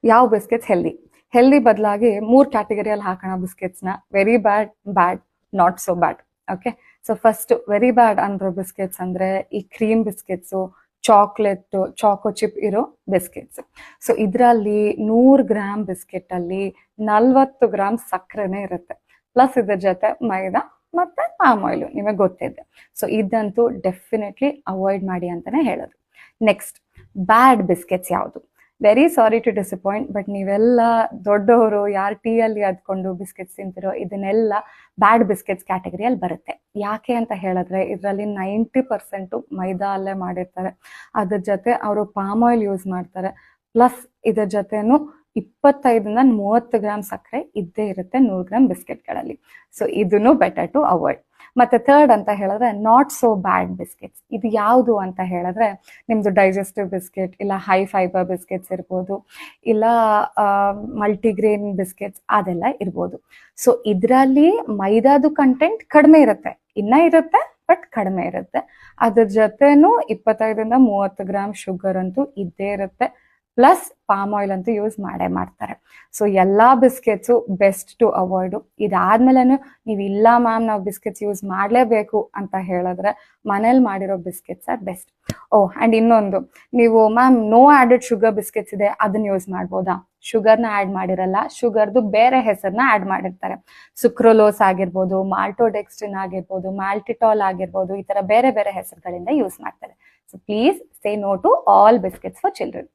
ಯಾವ biscuits healthy ಬದಲಾಗಿ 3 ಕ್ಯಾಟಗರಿಯಲ್ಲಿ ಹಾಕೋಣ ಬಿಸ್ಕೆಟ್ಸ್ನ. Very bad, bad, not so bad. Okay, so first very bad ಅನ್ನೋ ಬಿಸ್ಕೆಟ್ಸ್ ಅಂದ್ರೆ ಈ cream biscuits, chocolate, choco chip ಇರೋ ಬಿಸ್ಕೆಟ್ಸ್. ಸೊ ಇದರಲ್ಲಿ 100 ಗ್ರಾಮ್ ಬಿಸ್ಕೆಟ್ ಅಲ್ಲಿ 40 ಗ್ರಾಮ್ ಸಕ್ಕರೆನೇ ಇರುತ್ತೆ. ಪ್ಲಸ್ ಇದ್ರ ಜೊತೆ ಮೈದಾ ಮತ್ತೆ ಪಾಮ್ ಆಯಿಲ್ ನಿಮಗೆ ಗೊತ್ತಿದೆ. ಸೊ ಇದಂತೂ ಡೆಫಿನೆಟ್ಲಿ ಅವಾಯ್ಡ್ ಮಾಡಿ ಅಂತಾನೆ ಹೇಳೋದು. ನೆಕ್ಸ್ಟ್, ಬ್ಯಾಡ್ ಬಿಸ್ಕೆಟ್ಸ್ ಯಾವುದು? Very sorry to disappoint, but ನೀವೆಲ್ಲ ದೊಡ್ಡವರು ಯಾರು ಟೀ ಅಲ್ಲಿ ಅದ್ಕೊಂಡು ಬಿಸ್ಕೆಟ್ಸ್ ತಿಂತಿರೋ ಇದನ್ನೆಲ್ಲ ಬ್ಯಾಡ್ ಬಿಸ್ಕೆಟ್ಸ್ ಕ್ಯಾಟಗರಿಯಲ್ಲಿ ಬರುತ್ತೆ. ಯಾಕೆ ಅಂತ ಹೇಳಿದ್ರೆ ಇದರಲ್ಲಿ 90% ಮೈದಾ ಅಲ್ಲೇ ಮಾಡಿರ್ತಾರೆ. ಅದ್ರ ಜೊತೆ ಅವರು ಪಾಮ್ ಆಯಿಲ್ ಯೂಸ್ ಮಾಡ್ತಾರೆ. ಪ್ಲಸ್ ಇದ್ರ ಜೊತೆನು 25-30 ಗ್ರಾಮ್ ಸಕ್ಕರೆ ಇದ್ದೇ ಇರುತ್ತೆ 100 ಗ್ರಾಮ್ ಬಿಸ್ಕೆಟ್ಗಳಲ್ಲಿ. ಸೊ ಇದನ್ನು ಬೆಟರ್ ಟು ಅವಾಯ್ಡ್. ಮತ್ತೆ ಥರ್ಡ್ ಅಂತ ಹೇಳಿದ್ರೆ ನಾಟ್ ಸೋ ಬ್ಯಾಡ್ ಬಿಸ್ಕೆಟ್ಸ್. ಇದು ಯಾವುದು ಅಂತ ಹೇಳಿದ್ರೆ ನಿಮ್ದು ಡೈಜೆಸ್ಟಿವ್ ಬಿಸ್ಕೆಟ್, ಇಲ್ಲ ಹೈ ಫೈಬರ್ ಬಿಸ್ಕೆಟ್ಸ್ ಇರ್ಬೋದು, ಇಲ್ಲ ಮಲ್ಟಿಗ್ರೇನ್ ಬಿಸ್ಕೆಟ್ಸ್ ಅದೆಲ್ಲ ಇರ್ಬೋದು. ಸೊ ಇದರಲ್ಲಿ ಮೈದಾದು ಕಂಟೆಂಟ್ ಕಡಿಮೆ ಇರುತ್ತೆ, ಇರುತ್ತೆ ಬಟ್ ಕಡಿಮೆ ಇರುತ್ತೆ. ಅದ್ರ ಜೊತೆನೂ 25-30 ಗ್ರಾಮ್ ಶುಗರ್ ಅಂತೂ ಇದ್ದೇ ಇರುತ್ತೆ. ಪ್ಲಸ್ ಪಾಮ್ ಆಯಿಲ್ ಅಂತೂ ಯೂಸ್ ಮಾಡ್ತಾರೆ. ಸೊ ಎಲ್ಲಾ ಬಿಸ್ಕೆಟ್ಸು ಬೆಸ್ಟ್ ಟು ಅವಾಯ್ಡ್. ಇದಾದ್ಮೇಲೆ ನೀವು ಇಲ್ಲ ಮ್ಯಾಮ್ ನಾವು ಬಿಸ್ಕೆಟ್ಸ್ ಯೂಸ್ ಮಾಡಲೇಬೇಕು ಅಂತ ಹೇಳಿದ್ರೆ ಮನೇಲಿ ಮಾಡಿರೋ ಬಿಸ್ಕೆಟ್ಸ್ ಆರ್ ಬೆಸ್ಟ್. ಅಂಡ್ ಇನ್ನೊಂದು, ನೀವು ma'am no added sugar biscuits ಇದೆ ಅದನ್ನ ಯೂಸ್ ಮಾಡ್ಬೋದಾ? ಶುಗರ್ನ ಆಡ್ ಮಾಡಿರಲ್ಲ, ಶುಗರ್ದು ಬೇರೆ ಹೆಸರನ್ನ ಆಡ್ ಮಾಡಿರ್ತಾರೆ. ಸುಕ್ರೋಲೋಸ್ ಆಗಿರ್ಬೋದು, ಮಾಲ್ಟೋಡೆಕ್ಸ್ಟ್ರಿನ್ ಆಗಿರ್ಬೋದು, ಮ್ಯಾಲ್ಟಿಟಾಲ್ ಆಗಿರ್ಬೋದು, ಈ ತರ ಬೇರೆ ಬೇರೆ ಹೆಸರುಗಳಿಂದ ಯೂಸ್ ಮಾಡ್ತಾರೆ. So please say no to all biscuits for children.